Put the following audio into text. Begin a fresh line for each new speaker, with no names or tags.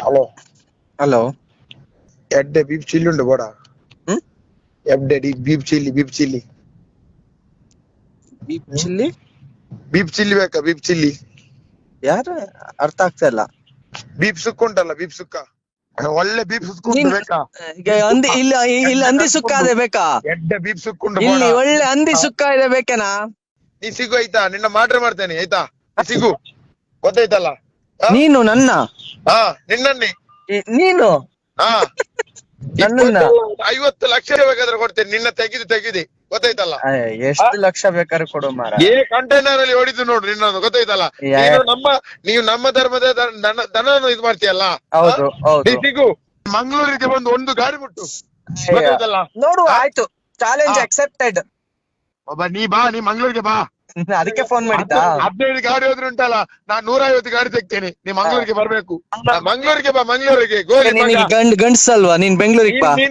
Hello
hello
ಎಡ್ಡೆ beef chilli ಉಂಟು ಬೋಡ ಎಡ್ಡೆ beef chilli
beef chilli
beef chilli ಬೇಕಾ ಬೀಫ್ ಚಿಲ್ಲಿ
ಯಾರು ಅರ್ಥ ಆಗ್ತಾ ಇಲ್ಲ.
ಬೀಫ್ ಸುಕ್ಕ ಉಂಟಲ್ಲ ಬೀಫ್ ಸುಕ್ಕ ಒಳ್ಳೆ ಬೀಫ್ ಸುಕ್ಕ ಉಂಟು ಬೇಕಾ
ಇಲ್ಲಿ ಹಂದಿ ಸುಕ್ಕ ಇದೆ ಬೇಕಾ?
ಎಡ್ಡೆ ಬೀಫ್ ಸುಕ್ಕ ಉಂಟು
ಇಲ್ಲಿ ಒಳ್ಳೆ ಹಂದಿ ಸುಕ್ಕ ಇದೆ ಬೇಕೇನಾ?
ನೀ ಸಿಗು ಆಯ್ತಾ, ನಿನ್ನ ಮಾಡ್ರೆ ಮಾಡ್ತೇನೆ ಆಯ್ತಾ, ನೀ ಸಿಗು ಗೊತ್ತಾಯ್ತಲ್ಲ.
ನೀನು ನನ್ನ
ಹಾ ನಿನ್ನನ್ನೇ
ನೀನು
ಹಾ
ನನ್ನನ್ನ
50 ಲಕ್ಷ ಬೇಕಾದ್ರೆ ಕೊಡ್ತೇನೆ, ನಿನ್ನ ತೆಗಿದಿ ಗೊತ್ತಾಯ್ತಲ್ಲ.
ಎಷ್ಟು ಲಕ್ಷ ಬೇಕಾದ್ರೆ ಕೊಡು ಮಾರ.
ಕಂಟೈನರ್ ಅಲ್ಲಿ ಹೊಡಿದು ನೋಡು ನಿನ್ನನ್ನು ಗೊತ್ತಾಯ್ತಲ್ಲ. ನೀವು ನಮ್ಮ ಧರ್ಮದ ದನವನ್ನು ಇದು ಮಾಡ್ತೀಯಲ್ಲ.
ಹೌದು ಹೌದು.
ಸಿಗು ಮಂಗಳೂರಿಗೆ ಬಂದು ಒಂದು ಗಾಡಿ ಮುಟ್ಟು ಗೊತ್ತಾಯ್ತಲ್ಲ.
ನೋಡುವ ಆಯ್ತು, ಚಾಲೆಂಜ್ ಅಕ್ಸೆಪ್ಟೆಡ್.
ನೀ ಮಂಗಳೂರಿಗೆ ಬಾ.
ಅದಕ್ಕೆ ಫೋನ್ ಮಾಡಿದ್ದ.
15 ಗಾಡಿ ಹೋದ್ರೆ ಉಂಟಲ್ಲ, ನಾನ್ 150 ಗಾಡಿ ತೆಗ್ತೇನೆ. ನೀ ಮಂಗಳೂರಿಗೆ ಬರ್ಬೇಕು. ಮಂಗಳೂರಿಗೆ ಬಾ, ಮಂಗಳೂರಿಗೆ
ಗಂಡ್ಸಲ್ವಾ ನೀನ್? ಬೆಂಗಳೂರಿಗೆ ಬಾ.